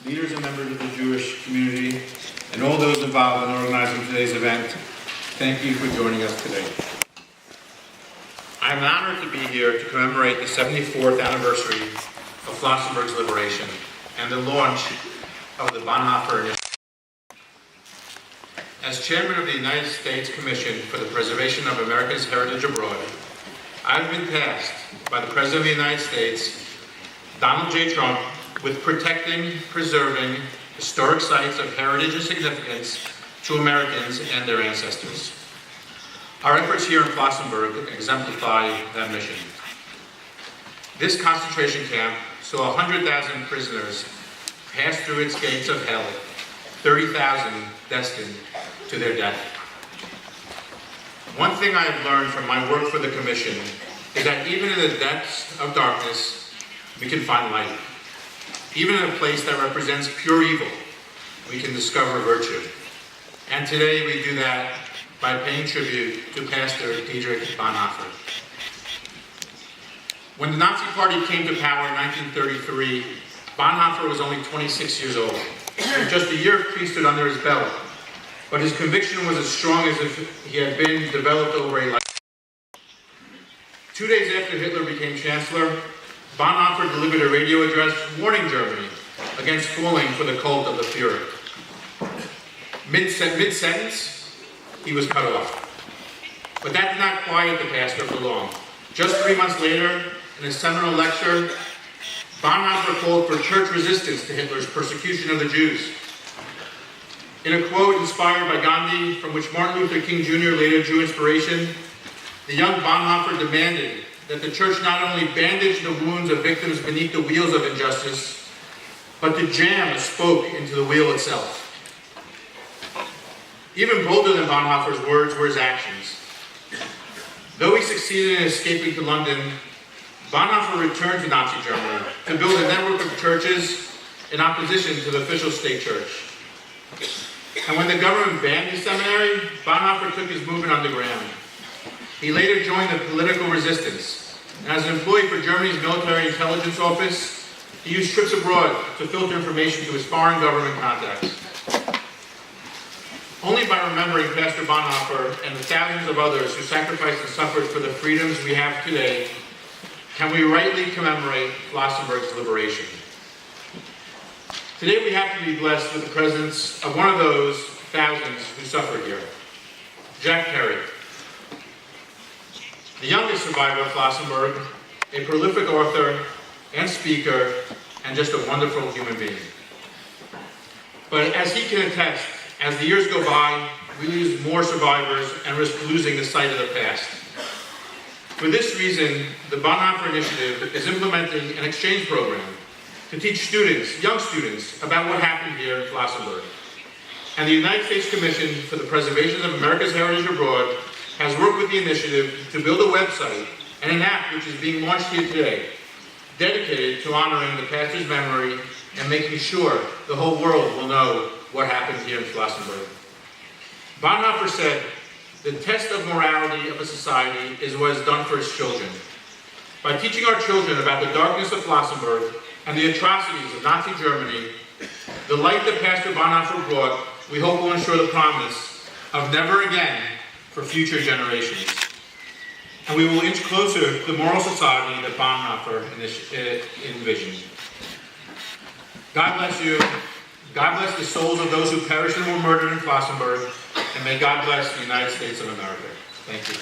leaders and members of the Jewish community, and all those involved in organizing today's event, thank you for joining us today. I'm honored to be here to commemorate the 74th anniversary of Flossenburg's liberation and the launch of the Bonhoeffer Initiative. As chairman of the United States Commission for the Preservation of America's Heritage Abroad, I've been tasked by the President of the United States, Donald J. Trump, with protecting, preserving historic sites of heritage and significance to Americans and their ancestors. Our efforts here in Flossenburg exemplify that mission. This concentration camp saw 100,000 prisoners pass through its gates of hell, 30,000 destined to their death. One thing I have learned from my work for the Commission is that even in the depths of darkness, we can find light. Even in a place that represents pure evil, we can discover virtue. And today we do that by paying tribute to Pastor Dietrich Bonhoeffer. When the Nazi Party came to power in 1933, Bonhoeffer was only 26 years old, with just a year of priesthood under his belt. But his conviction was as strong as if he had been developed over a lifetime. 2 days after Hitler became Chancellor, Bonhoeffer delivered a radio address warning Germany against falling for the cult of the Führer. Mid-sentence, he was cut off. But that did not quiet the pastor for long. Just 3 months later, in a seminal lecture, Bonhoeffer called for church resistance to Hitler's persecution of the Jews. In a quote inspired by Gandhi, from which Martin Luther King Jr. later drew inspiration, the young Bonhoeffer demanded that the church not only bandage the wounds of victims beneath the wheels of injustice, but to jam a spoke into the wheel itself. Even bolder than Bonhoeffer's words were his actions. Though he succeeded in escaping to London, Bonhoeffer returned to Nazi Germany to build a network of churches in opposition to the official state church. And when the government banned his seminary, Bonhoeffer took his movement underground. He later joined the political resistance, and as an employee for Germany's military intelligence office, he used trips abroad to filter information to his foreign government contacts. Only by remembering Pastor Bonhoeffer and the thousands of others who sacrificed and suffered for the freedoms we have today can we rightly commemorate Flossenburg's liberation. Today we have to be blessed with the presence of one of those thousands who suffered here, Jack Perry, the youngest survivor of Flossenburg, a prolific author and speaker, and just a wonderful human being. But as he can attest, as the years go by, we lose more survivors and risk losing the sight of the past. For this reason, the Bonhoeffer Initiative is implementing an exchange program to teach students, young students, about what happened here in Flossenburg. And the United States Commission for the Preservation of America's Heritage Abroad has worked with the initiative to build a website and an app which is being launched here today, dedicated to honoring the pastor's memory and making sure the whole world will know what happened here in Flossenburg. Bonhoeffer said, "The test of morality of a society is what is done for its children." By teaching our children about the darkness of Flossenburg and the atrocities of Nazi Germany, the light that Pastor Bonhoeffer brought, we hope will ensure the promise of never again for future generations. And we will inch closer to the moral society that Bonhoeffer envisioned. God bless you. God bless the souls of those who perished and were murdered in Flossenburg, and may God bless the United States of America. Thank you.